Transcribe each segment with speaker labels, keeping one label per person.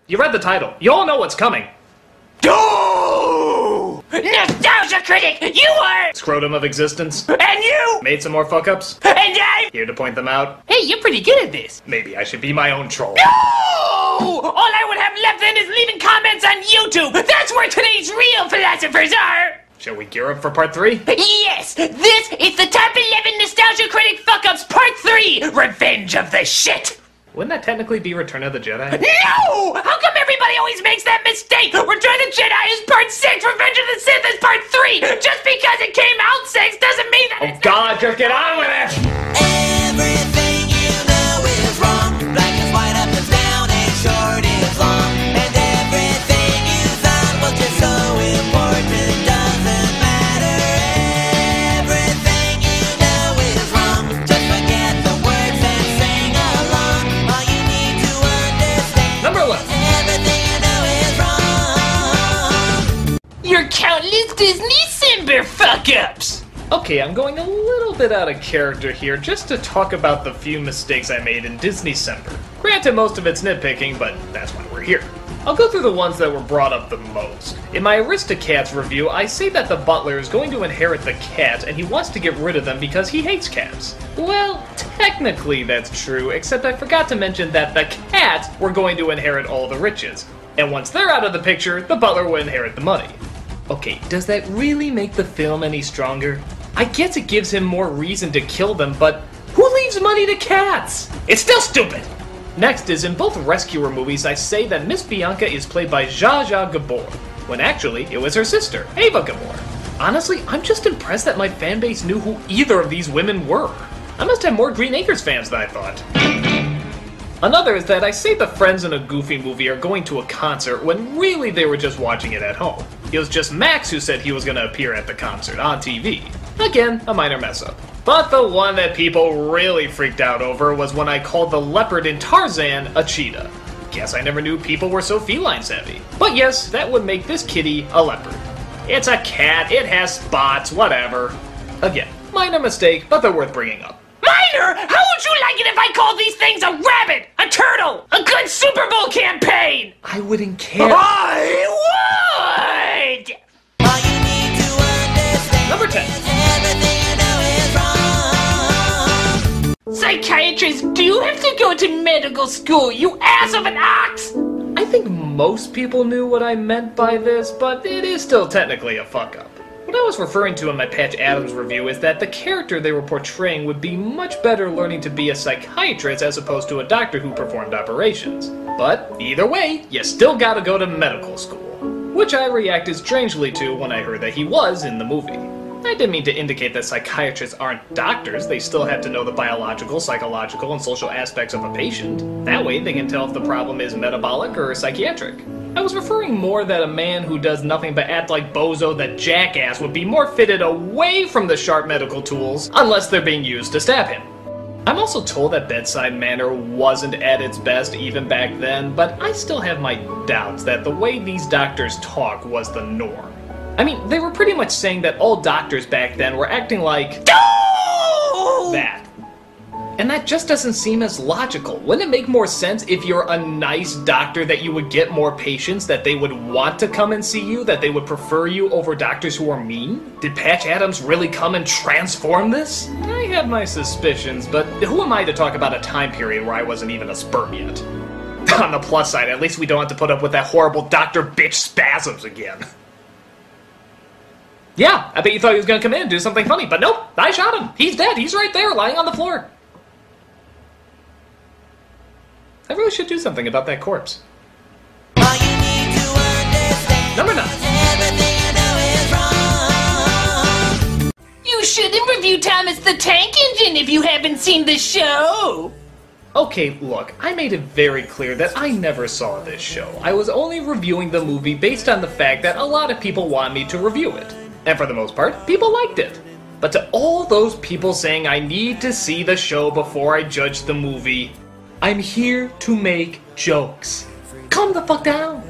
Speaker 1: You read the title. You all know what's coming.
Speaker 2: Nostalgia critic, you are!
Speaker 1: Scrotum of existence.
Speaker 2: And you!
Speaker 1: Made some more fuck-ups.
Speaker 2: And I!
Speaker 1: Here to point them out.
Speaker 2: Hey, you're pretty good at this.
Speaker 1: Maybe I should be my own troll.
Speaker 2: No! All I would have left then is leaving comments on YouTube. That's where today's real philosophers are.
Speaker 1: Shall we gear up for part 3?
Speaker 2: Yes, this is the top 11 Nostalgia Critic fuck-ups part 3, Revenge of the Shit.
Speaker 1: Wouldn't that technically be Return of the Jedi?
Speaker 2: No! How come everybody always makes that mistake? Return of the Jedi is part 6, Revenge of the Sith is part 3. Just because it came out 6 doesn't mean that it's
Speaker 1: God, just get on with it!
Speaker 3: Everything you know is wrong. Black is white, up is down, and short is long. And everything you thought was just so important doesn't matter. Everything you know is wrong. Just forget the words and sing along. All you need to understand.
Speaker 1: Number 11.
Speaker 3: Everything you know is wrong.
Speaker 2: your countless Disney Simber fuck-ups.
Speaker 1: Okay, I'm going a little bit out of character here just to talk about the few mistakes I made in Disney December. Granted, most of it's nitpicking, but that's why we're here. I'll go through the ones that were brought up the most. In my Aristocats review, I say that the butler is going to inherit the cat and he wants to get rid of them because he hates cats. Well, technically that's true, except I forgot to mention that the cats were going to inherit all the riches. And once they're out of the picture, the butler will inherit the money. Okay, does that really make the film any stronger? I guess it gives him more reason to kill them, but who leaves money to cats? It's still stupid! Next is, in both Rescuer movies, I say that Miss Bianca is played by Zsa Zsa Gabor, when actually it was her sister, Ava Gabor. Honestly, I'm just impressed that my fanbase knew who either of these women were. I must have more Green Acres fans than I thought. Another is that I say the friends in a Goofy movie are going to a concert when really they were just watching it at home. It was just Max who said he was going to appear at the concert on TV. Again, a minor mess up. But the one that people really freaked out over was when I called the leopard in Tarzan a cheetah. Guess I never knew people were so feline savvy. But yes, that would make this kitty a leopard. It's a cat, it has spots, whatever. Again, minor mistake, but they're worth bringing up.
Speaker 2: Minor? How would you like it if I called these things a rabbit, a turtle, a good Super Bowl campaign?
Speaker 1: I wouldn't care.
Speaker 2: I would!
Speaker 3: All you need to understand.
Speaker 1: Number 10.
Speaker 3: Everything you know is wrong.
Speaker 2: Psychiatrists do have to go to medical school, you ass of an ox!
Speaker 1: I think most people knew what I meant by this, but it is still technically a fuck-up. What I was referring to in my Patch Adams review is that the character they were portraying would be much better learning to be a psychiatrist as opposed to a doctor who performed operations. But either way, you still gotta go to medical school. Which I reacted strangely to when I heard that he was in the movie. I didn't mean to indicate that psychiatrists aren't doctors, they still have to know the biological, psychological, and social aspects of a patient. That way they can tell if the problem is metabolic or psychiatric. I was referring more that a man who does nothing but act like Bozo the Jackass would be more fitted away from the sharp medical tools, unless they're being used to stab him. I'm also told that bedside manner wasn't at its best even back then, but I still have my doubts that the way these doctors talk was the norm. I mean, they were pretty much saying that all doctors back then were acting like that. And that just doesn't seem as logical. Wouldn't it make more sense if you're a nice doctor that you would get more patients, that they would want to come and see you, that they would prefer you over doctors who are mean? Did Patch Adams really come and transform this? I have my suspicions, but who am I to talk about a time period where I wasn't even a sperm yet? On the plus side, at least we don't have to put up with that horrible doctor bitch spasms again. Yeah, I bet you thought he was gonna come in and do something funny, but nope, I shot him. He's dead, he's right there, lying on the floor. I really should do something about that corpse.
Speaker 3: All you need to understand.
Speaker 1: Number 9.
Speaker 3: Everything you know is wrong.
Speaker 2: You shouldn't review Thomas the Tank Engine if you haven't seen the show!
Speaker 1: Okay, look, I made it very clear that I never saw this show. I was only reviewing the movie based on the fact that a lot of people wanted me to review it. And for the most part, people liked it. But to all those people saying I need to see the show before I judge the movie, I'm here to make jokes. Calm the fuck down.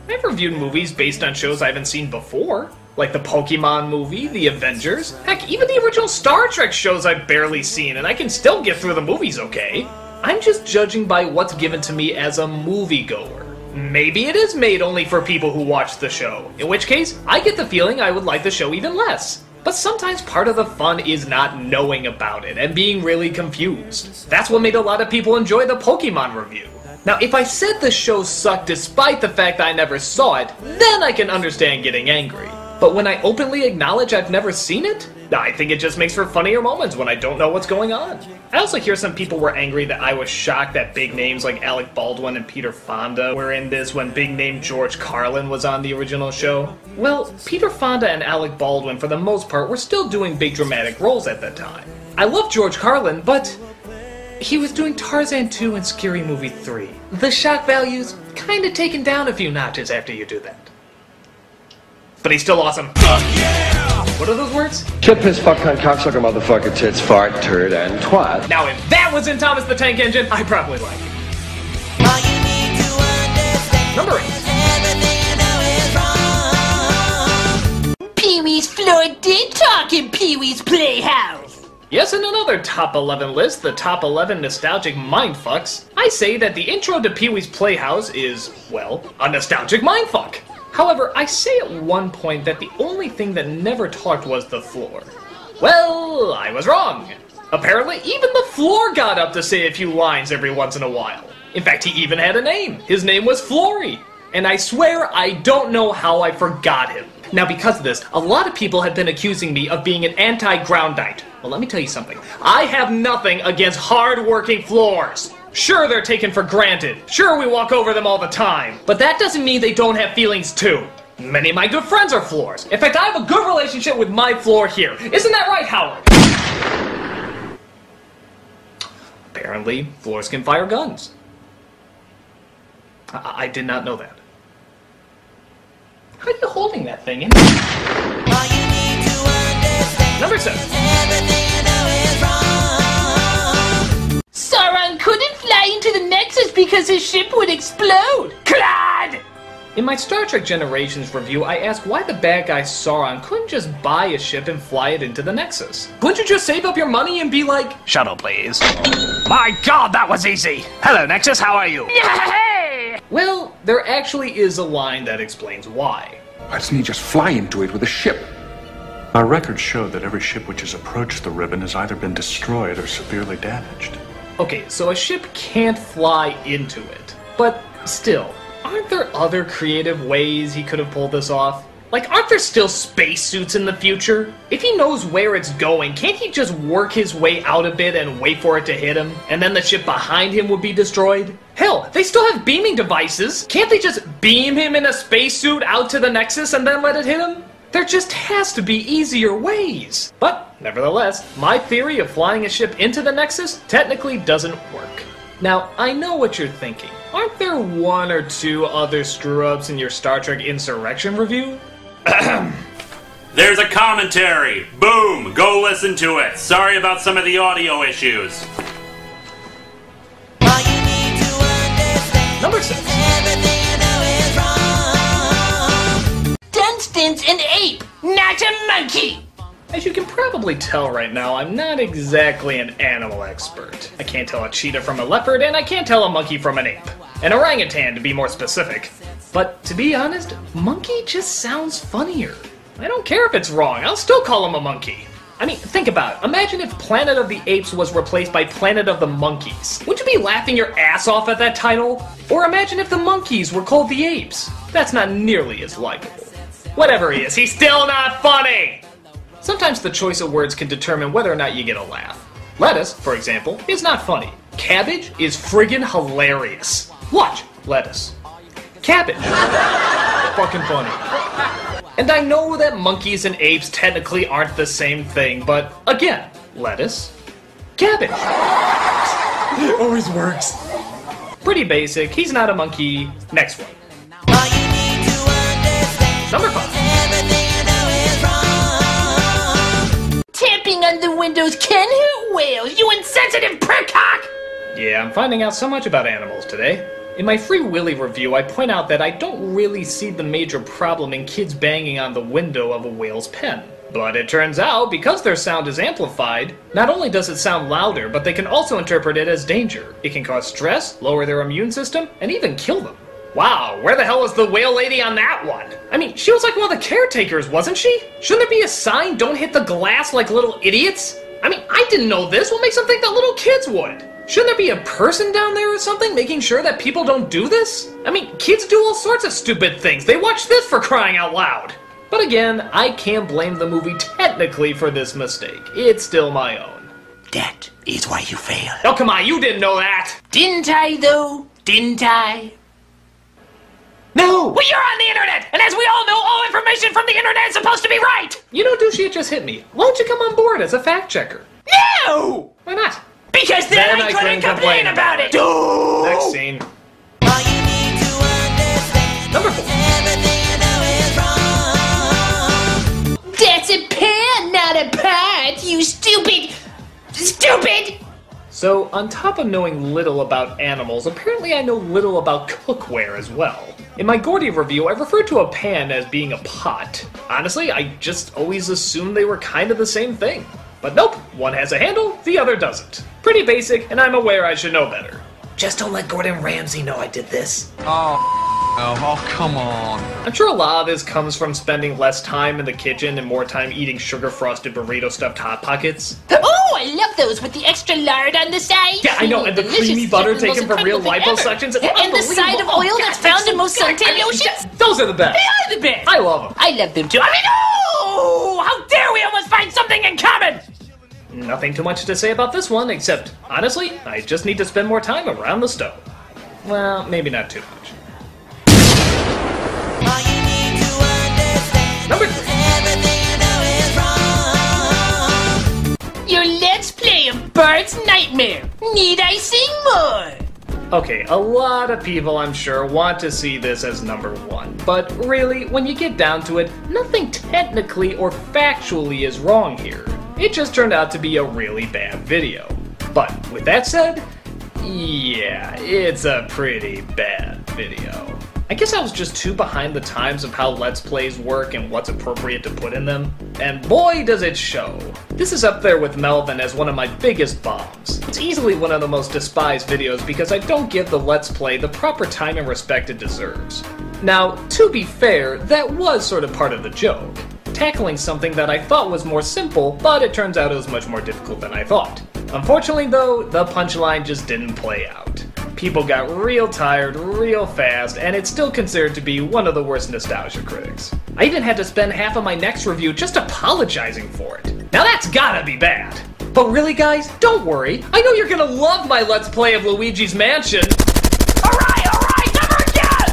Speaker 1: I've reviewed movies based on shows I haven't seen before, like the Pokemon movie, the Avengers, heck, even the original Star Trek shows I've barely seen, and I can still get through the movies okay. I'm just judging by what's given to me as a moviegoer. maybe it is made only for people who watch the show, in which case, I get the feeling I would like the show even less. But sometimes part of the fun is not knowing about it and being really confused. That's what made a lot of people enjoy the Pokemon review. Now, if I said the show sucked despite the fact that I never saw it, then I can understand getting angry. But when I openly acknowledge I've never seen it, I think it just makes for funnier moments when I don't know what's going on. I also hear some people were angry that I was shocked that big names like Alec Baldwin and Peter Fonda were in this when big name George Carlin was on the original show. Well, Peter Fonda and Alec Baldwin for the most part were still doing big dramatic roles at that time. I love George Carlin, but he was doing Tarzan 2 and Scary Movie 3. The shock value's kinda taken down a few notches after you do that. But he's still awesome. Fuck yeah! What are those words?
Speaker 4: Shit, piss, fuck, cunt, cocksucker, motherfucker, tits, fart, turd, and twat.
Speaker 1: Now if that was in Thomas the Tank Engine, I'd probably like it.
Speaker 3: All you need to understand
Speaker 1: Number 8.
Speaker 3: is everything you know is wrong.
Speaker 2: Pee-wee's floor did talk in Pee-wee's Playhouse.
Speaker 1: Yes, in another top 11 list, the top 11 nostalgic mindfucks, I say that the intro to Pee-wee's Playhouse is, well, a nostalgic mindfuck. However, I say at one point that the only thing that never talked was the floor. Well, I was wrong. Apparently, even the floor got up to say a few lines every once in a while. In fact, he even had a name. His name was Flory. And I swear I don't know how I forgot him. Now, because of this, a lot of people have been accusing me of being an anti-groundite. Well, let me tell you something. I have nothing against hard-working floors. Sure, they're taken for granted. Sure, we walk over them all the time. But that doesn't mean they don't have feelings too. Many of my good friends are floors. In fact, I have a good relationship with my floor here. Isn't that right, Howard? Apparently, floors can fire guns. I did not know that. How are you holding that thing in?
Speaker 3: All you need to understand
Speaker 1: Number 7.
Speaker 3: is everything you know is wrong.
Speaker 2: Sauron couldn't fly into the Nexus because his ship would explode. Clad!
Speaker 1: In my Star Trek Generations review, I asked why the bad guy Sauron couldn't just buy a ship and fly it into the Nexus. Couldn't you just save up your money and be like,
Speaker 5: Shuttle, please. My God, that was easy. Hello, Nexus, how are you?
Speaker 2: Hey!
Speaker 1: well, there actually is a line that explains why.
Speaker 6: Why doesn't he just fly into it with a ship?
Speaker 7: Our records show that every ship which has approached the ribbon has either been destroyed or severely damaged.
Speaker 1: Okay, so a ship can't fly into it. But still, aren't there other creative ways he could have pulled this off? Like, aren't there still spacesuits in the future? If he knows where it's going, can't he just work his way out a bit and wait for it to hit him? And then the ship behind him would be destroyed? Hell, they still have beaming devices. Can't they just beam him in a spacesuit out to the Nexus and then let it hit him? There just has to be easier ways. But, nevertheless, my theory of flying a ship into the Nexus technically doesn't work. Now, I know what you're thinking. Aren't there one or two other screw-ups in your Star Trek Insurrection review?
Speaker 8: There's a commentary! Boom! Go listen to it! Sorry about some of the audio issues.
Speaker 3: All you need to understand
Speaker 1: Number 6.
Speaker 3: everything you know is wrong.
Speaker 2: Dunstan's an ape, not a monkey!
Speaker 1: As you can probably tell right now, I'm not exactly an animal expert. I can't tell a cheetah from a leopard, and I can't tell a monkey from an ape. An orangutan, to be more specific. But to be honest, monkey just sounds funnier. I don't care if it's wrong, I'll still call him a monkey. I mean, think about it. Imagine if Planet of the Apes was replaced by Planet of the Monkeys. Would you be laughing your ass off at that title? Or imagine if the monkeys were called the apes. That's not nearly as likable. Whatever he is, he's still not funny! Sometimes the choice of words can determine whether or not you get a laugh. Lettuce, for example, is not funny. Cabbage is friggin' hilarious. Watch, lettuce. Cabbage. Fucking funny. And I know that monkeys and apes technically aren't the same thing, but again, lettuce, cabbage. Always works. Pretty basic, he's not a monkey. Next one.
Speaker 3: All you need to understand
Speaker 1: Number 5.
Speaker 3: everything you know is wrong.
Speaker 2: Tapping on the windows can hurt whales, you insensitive prickcock!
Speaker 1: Yeah, I'm finding out so much about animals today. In my Free Willy review, I point out that I don't really see the major problem in kids banging on the window of a whale's pen. But it turns out, because their sound is amplified, not only does it sound louder, but they can also interpret it as danger. It can cause stress, lower their immune system, and even kill them. Wow, where the hell was the whale lady on that one? I mean, she was like one of the caretakers, wasn't she? Shouldn't there be a sign, don't hit the glass like little idiots? I mean, I didn't know this. What makes them think that little kids would? Shouldn't there be a person down there or something making sure that people don't do this? I mean, kids do all sorts of stupid things. They watch this for crying out loud. But again, I can't blame the movie technically for this mistake. It's still my own.
Speaker 2: That is why you failed.
Speaker 1: Oh, come on, you didn't know that.
Speaker 2: Didn't I, though? Didn't I?
Speaker 1: No!
Speaker 2: Well, you're on the internet, and as we all know, all information from the internet is supposed to be right!
Speaker 1: You know, Douchey, it just hit me. Why don't you come on board as a fact checker?
Speaker 2: No!
Speaker 1: Why not?
Speaker 2: Because then I couldn't complain about it!
Speaker 1: Next scene.
Speaker 3: All you need to understand
Speaker 1: Number
Speaker 3: is
Speaker 1: 4.
Speaker 3: everything you know is wrong.
Speaker 2: That's a pen, not a pot, you stupid... Stupid!
Speaker 1: So, on top of knowing little about animals, apparently I know little about cookware as well. In my Gordy review, I referred to a pan as being a pot. Honestly, I just always assumed they were kind of the same thing. But nope, one has a handle, the other doesn't. Pretty basic, and I'm aware I should know better.
Speaker 2: Just don't let Gordon Ramsay know I did this.
Speaker 6: Oh, come on.
Speaker 1: I'm sure a lot of this comes from spending less time in the kitchen and more time eating sugar-frosted burrito-stuffed Hot Pockets.
Speaker 2: Oh, I love those with the extra lard on the side.
Speaker 1: Yeah, I know, and the creamy butter taken from real liposuctions.
Speaker 2: And the side of oil that's found in most suntan lotions.
Speaker 1: Those are the best.
Speaker 2: They are the best.
Speaker 1: I love them.
Speaker 2: I love them too. I mean, oh! How dare we almost find something in common!
Speaker 1: Nothing too much to say about this one, except, honestly, I just need to spend more time around the stove. Well, maybe not too much.
Speaker 3: All you need to understand
Speaker 1: Number
Speaker 3: is
Speaker 1: 3.
Speaker 3: everything you know is wrong.
Speaker 2: Your Let's Play of Bart's Nightmare. Need I sing more?
Speaker 1: Okay, a lot of people, I'm sure, want to see this as number 1. But really, when you get down to it, nothing technically or factually is wrong here. It just turned out to be a really bad video. But with that said, yeah, it's a pretty bad video. I guess I was just too behind the times of how Let's Plays work and what's appropriate to put in them. And boy, does it show. This is up there with Melvin as one of my biggest bombs. It's easily one of the most despised videos because I don't give the Let's Play the proper time and respect it deserves. Now, to be fair, that was sort of part of the joke. Tackling something that I thought was more simple, but it turns out it was much more difficult than I thought. Unfortunately though, the punchline just didn't play out. People got real tired real fast, and it's still considered to be one of the worst nostalgia critics. I even had to spend half of my next review just apologizing for it. Now that's gotta be bad. But really guys, don't worry. I know you're gonna love my Let's Play of Luigi's Mansion.
Speaker 2: Alright, never again!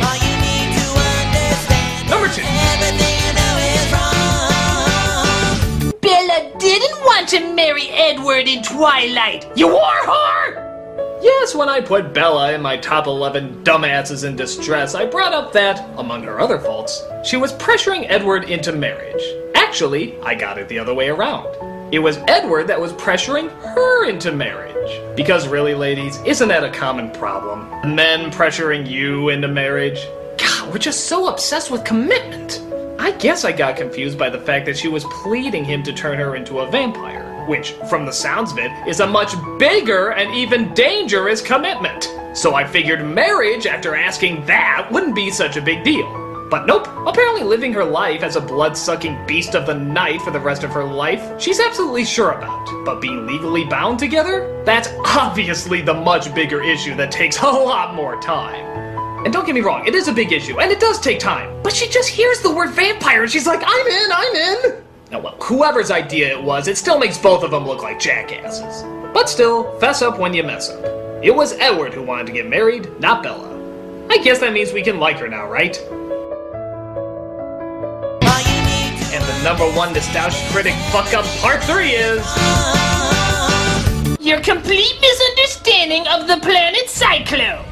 Speaker 3: All you need to understand
Speaker 1: Number
Speaker 3: is
Speaker 1: 2.
Speaker 3: everything you know is wrong.
Speaker 2: Bella didn't want to marry Edward in Twilight. You war whore!
Speaker 1: Yes, when I put Bella in my top 11 dumbasses in distress, I brought up that, among her other faults, she was pressuring Edward into marriage. Actually, I got it the other way around. It was Edward that was pressuring her into marriage. Because really, ladies, isn't that a common problem? Men pressuring you into marriage? God, we're just so obsessed with commitment. I guess I got confused by the fact that she was pleading him to turn her into a vampire. Which, from the sounds of it, is a much bigger and even dangerous commitment. So I figured marriage, after asking that, wouldn't be such a big deal. But nope, apparently living her life as a blood-sucking beast of the night for the rest of her life, she's absolutely sure about. But being legally bound together? That's obviously the much bigger issue that takes a lot more time. And don't get me wrong, it is a big issue, and it does take time. But she just hears the word vampire and she's like, I'm in! Now, well, whoever's idea it was, it still makes both of them look like jackasses. But still, fess up when you mess up. It was Edward who wanted to get married, not Bella. I guess that means we can like her now, right? And the number 1 nostalgia critic fuck-up part 3 is...
Speaker 2: Your complete misunderstanding of the planet Cyclo.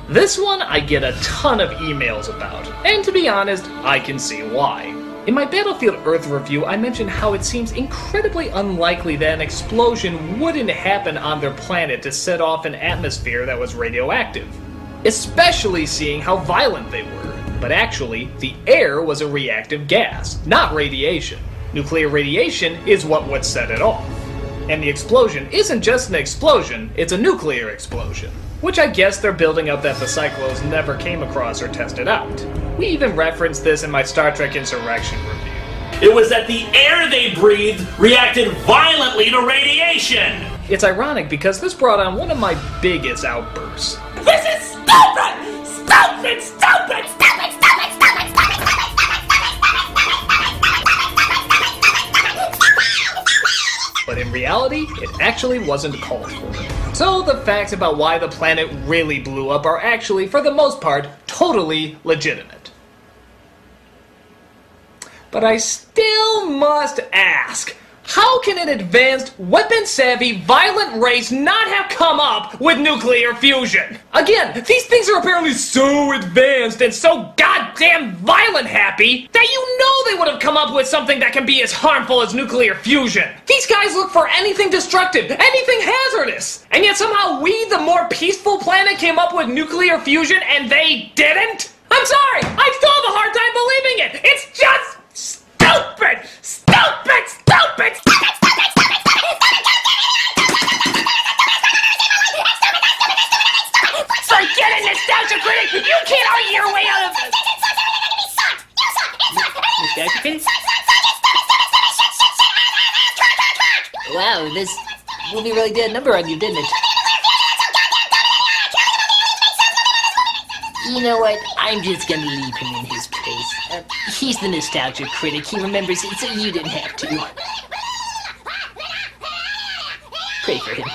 Speaker 1: This one I get a ton of emails about, and to be honest, I can see why. In my Battlefield Earth review, I mentioned how it seems incredibly unlikely that an explosion wouldn't happen on their planet to set off an atmosphere that was radioactive. Especially seeing how violent they were. But actually, the air was a reactive gas, not radiation. Nuclear radiation is what would set it off. And the explosion isn't just an explosion, it's a nuclear explosion. which I guess they're building up that the Cyclos never came across or tested out. We even referenced this in my Star Trek Insurrection review.
Speaker 8: It was that the air they breathed reacted violently to radiation!
Speaker 1: It's ironic because this brought on one of my biggest outbursts.
Speaker 2: This is stupid! Stupid! Stupid! Stupid! Stupid! Stupid!
Speaker 1: But in reality, it actually wasn't called for. So the facts about why the planet really blew up are actually, for the most part, totally legitimate. But I still must ask, how can an advanced, weapon-savvy, violent race not have come up with nuclear fusion? Again, these things are apparently so advanced and so goddamn violent happy that you know they would have come up with something that can be as harmful as nuclear fusion. These guys look for anything destructive, anything hazardous. And yet somehow we, the more peaceful planet, came up with nuclear fusion and they didn't? I'm sorry, I still have a hard time believing it. It's just stupid! Stupid! Stupid!
Speaker 2: Forget it, Nostalgia Critic! You can't argue your way out of this! Nostalgia Critic? Wow, this movie really did a number on you, didn't it? You know what? I'm just gonna leave him in his place. He's the Nostalgia Critic. He remembers it, so you didn't have to. Pray for him.